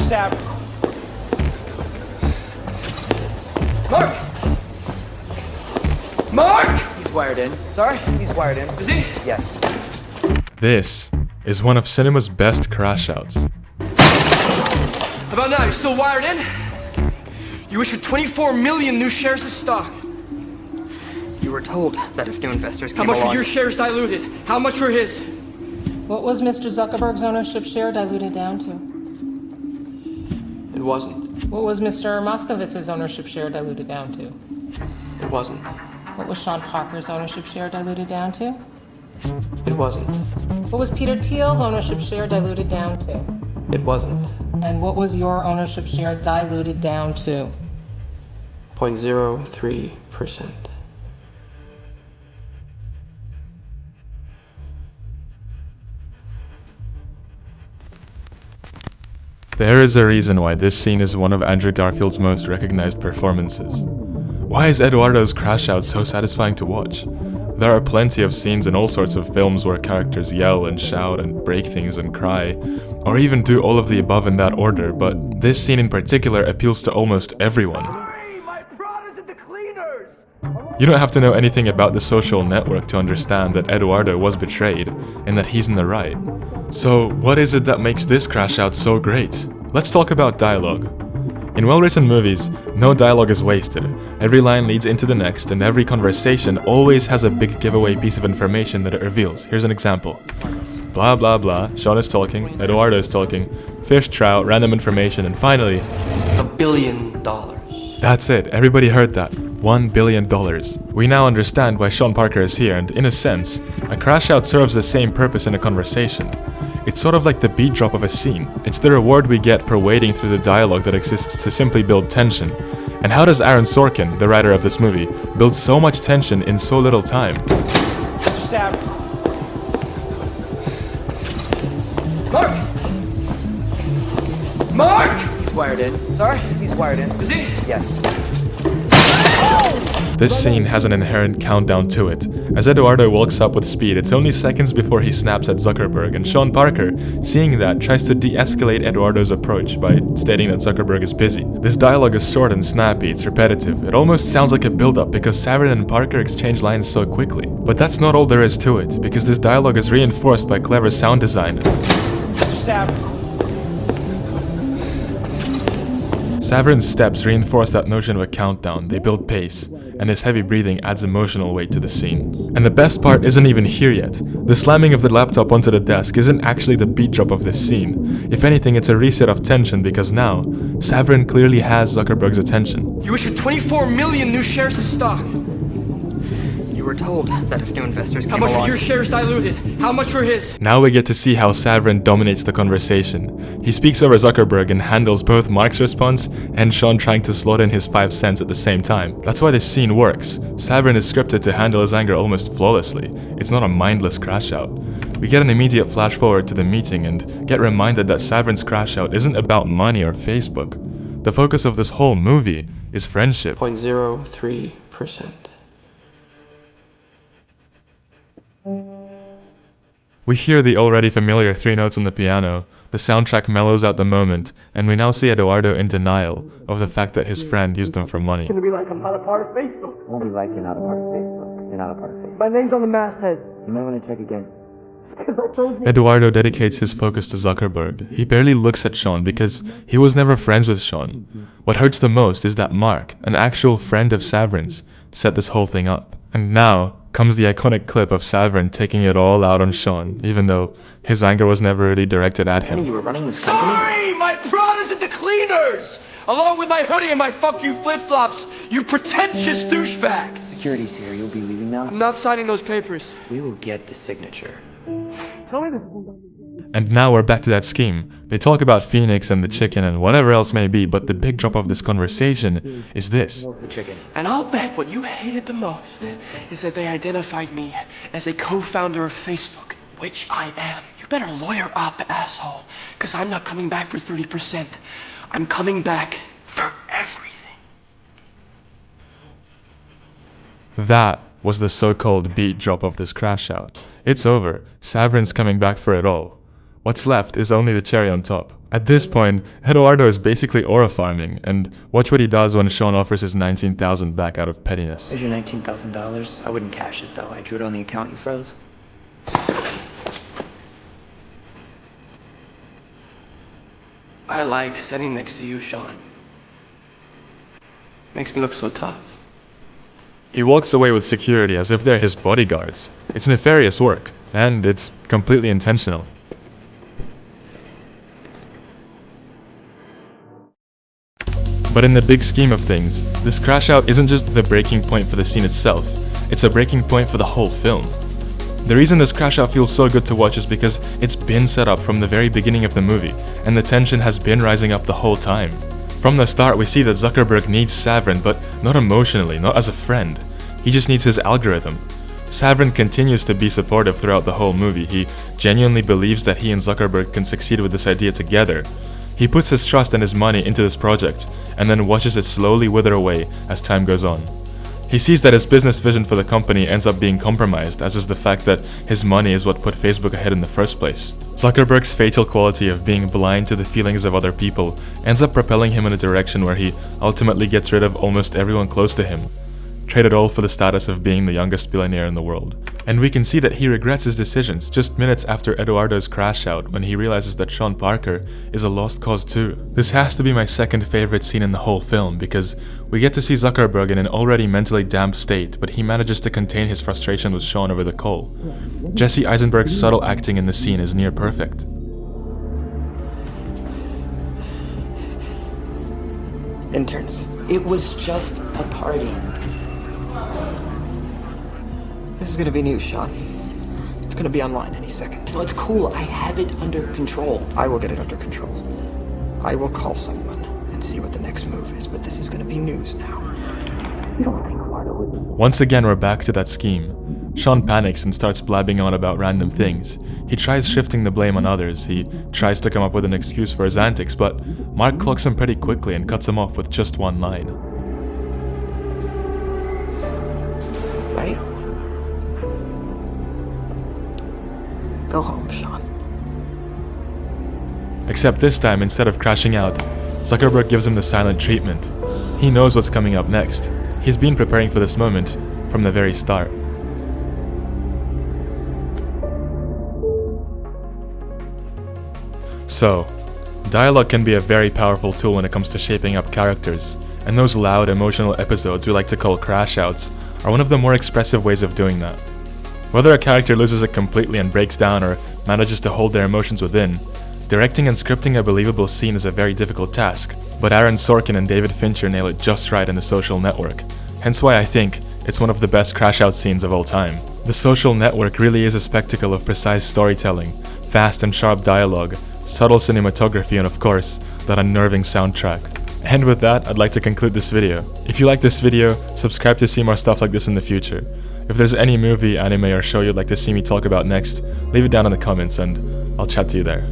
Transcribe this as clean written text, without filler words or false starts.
Saverin. Mark! Mark! He's wired in. Sorry? He's wired in. Is he? Yes. This is one of cinema's best crashouts. How about now? You're still wired in? You issued 24 million new shares of stock. You were told that if new investors came How much along... were your shares diluted? How much were his? What was Mr. Zuckerberg's ownership share diluted down to? It wasn't. What was Mr. Moskowitz's ownership share diluted down to? It wasn't. What was Sean Parker's ownership share diluted down to? It wasn't. What was Peter Thiel's ownership share diluted down to? It wasn't. And what was your ownership share diluted down to? 0.03%. There is a reason why this scene is one of Andrew Garfield's most recognized performances. Why is Eduardo's Crashout so satisfying to watch? There are plenty of scenes in all sorts of films where characters yell and shout and break things and cry, or even do all of the above in that order, but this scene in particular appeals to almost everyone. You don't have to know anything about the social network to understand that Eduardo was betrayed and that he's in the right. So what is it that makes this Crashout so great? Let's talk about dialogue. In well-written movies, no dialogue is wasted. Every line leads into the next, and every conversation always has a big giveaway piece of information that it reveals. Here's an example. Blah blah blah, Sean is talking, Eduardo is talking, fish, trout, random information, and finally... $1 billion. That's it, everybody heard that. $1 billion. We now understand why Sean Parker is here, and in a sense, a Crashout serves the same purpose in a conversation. It's sort of like the beat drop of a scene. It's the reward we get for wading through the dialogue that exists to simply build tension. And how does Aaron Sorkin, the writer of this movie, build so much tension in so little time? Saverin. Mark! Mark! He's wired in. Sorry? He's wired in. Is he? Yes. This scene has an inherent countdown to it. As Eduardo walks up with speed, it's only seconds before he snaps at Zuckerberg, and Sean Parker, seeing that, tries to de-escalate Eduardo's approach by stating that Zuckerberg is busy. This dialogue is short and snappy, it's repetitive. It almost sounds like a build-up because Saverin and Parker exchange lines so quickly. But that's not all there is to it, because this dialogue is reinforced by clever sound design. Saverin. Saverin's steps reinforce that notion of a countdown, they build pace, and his heavy breathing adds emotional weight to the scene. And the best part isn't even here yet. The slamming of the laptop onto the desk isn't actually the beat drop of this scene. If anything, it's a reset of tension because now, Saverin clearly has Zuckerberg's attention. You issued 24 million new shares of stock. You were told that if new investors came How much along... were your shares diluted? How much were his? Now we get to see how Saverin dominates the conversation. He speaks over Zuckerberg and handles both Mark's response and Sean trying to slot in his 5 cents at the same time. That's why this scene works. Saverin is scripted to handle his anger almost flawlessly. It's not a mindless crash out. We get an immediate flash forward to the meeting and get reminded that Saverin's crash out isn't about money or Facebook. The focus of this whole movie is friendship. 0.03%. We hear the already familiar 3 notes on the piano, the soundtrack mellows out the moment, and we now see Eduardo in denial of the fact that his friend used him for money. It's gonna be like I'm not a part of Facebook. It won't be like you're not a part of Facebook. You're not a part of Facebook. My name's on the masthead. You might want to check again. Eduardo dedicates his focus to Zuckerberg. He barely looks at Sean because he was never friends with Sean. What hurts the most is that Mark, an actual friend of Saverin's, set this whole thing up. And now comes the iconic clip of Saverin taking it all out on Sean, even though his anger was never really directed at him. You were running this company? Sorry! My Prada's at the cleaners! Along with my hoodie and my fuck you flip-flops, you pretentious douchebag! Security's here. You'll be leaving now? I'm not signing those papers. We will get the signature. Tell me this. And now we're back to that scheme. They talk about Phoenix and the chicken and whatever else may be, but the big drop of this conversation is this. The chicken. And I'll bet what you hated the most is that they identified me as a co-founder of Facebook, which I am. You better lawyer up, asshole, because I'm not coming back for 30%. I'm coming back for everything. That was the so-called beat drop of this Crashout. It's over. Saverin's coming back for it all. What's left is only the cherry on top. At this point, Eduardo is basically aura farming, and watch what he does when Sean offers his $19,000 back out of pettiness. Here's your $19,000. I wouldn't cash it though. I drew it on the account you froze. I like sitting next to you, Sean. Makes me look so tough. He walks away with security as if they're his bodyguards. It's nefarious work, and it's completely intentional. But in the big scheme of things, this crash out isn't just the breaking point for the scene itself, it's a breaking point for the whole film. The reason this crash out feels so good to watch is because it's been set up from the very beginning of the movie, and the tension has been rising up the whole time. From the start, we see that Zuckerberg needs Saverin, but not emotionally, not as a friend. He just needs his algorithm. Saverin continues to be supportive throughout the whole movie. He genuinely believes that he and Zuckerberg can succeed with this idea together. He puts his trust and his money into this project, and then watches it slowly wither away as time goes on. He sees that his business vision for the company ends up being compromised, as is the fact that his money is what put Facebook ahead in the first place. Zuckerberg's fatal quality of being blind to the feelings of other people ends up propelling him in a direction where he ultimately gets rid of almost everyone close to him. Trade it all for the status of being the youngest billionaire in the world. And we can see that he regrets his decisions just minutes after Eduardo's crash out when he realizes that Sean Parker is a lost cause too. This has to be my second favorite scene in the whole film because we get to see Zuckerberg in an already mentally damp state, but he manages to contain his frustration with Sean over the call. Jesse Eisenberg's subtle acting in the scene is near perfect. Interns. It was just a party. This is gonna be news, Sean. It's gonna be online any second. No, it's cool. I have it under control. I will get it under control. I will call someone and see what the next move is, but this is gonna be news now. You don't think Eduardo would... Once again, we're back to that scheme. Sean panics and starts blabbing on about random things. He tries shifting the blame on others. He tries to come up with an excuse for his antics, but Mark clocks him pretty quickly and cuts him off with just one line. Right? Go home, Sean. Except this time, instead of crashing out, Zuckerberg gives him the silent treatment. He knows what's coming up next. He's been preparing for this moment from the very start. So, dialogue can be a very powerful tool when it comes to shaping up characters, and those loud, emotional episodes we like to call crashouts are one of the more expressive ways of doing that. Whether a character loses it completely and breaks down or manages to hold their emotions within, directing and scripting a believable scene is a very difficult task, but Aaron Sorkin and David Fincher nail it just right in The Social Network, hence why I think it's one of the best crash-out scenes of all time. The Social Network really is a spectacle of precise storytelling, fast and sharp dialogue, subtle cinematography, and of course, that unnerving soundtrack. And with that, I'd like to conclude this video. If you like this video, subscribe to see more stuff like this in the future. If there's any movie, anime, or show you'd like to see me talk about next, leave it down in the comments and I'll chat to you there.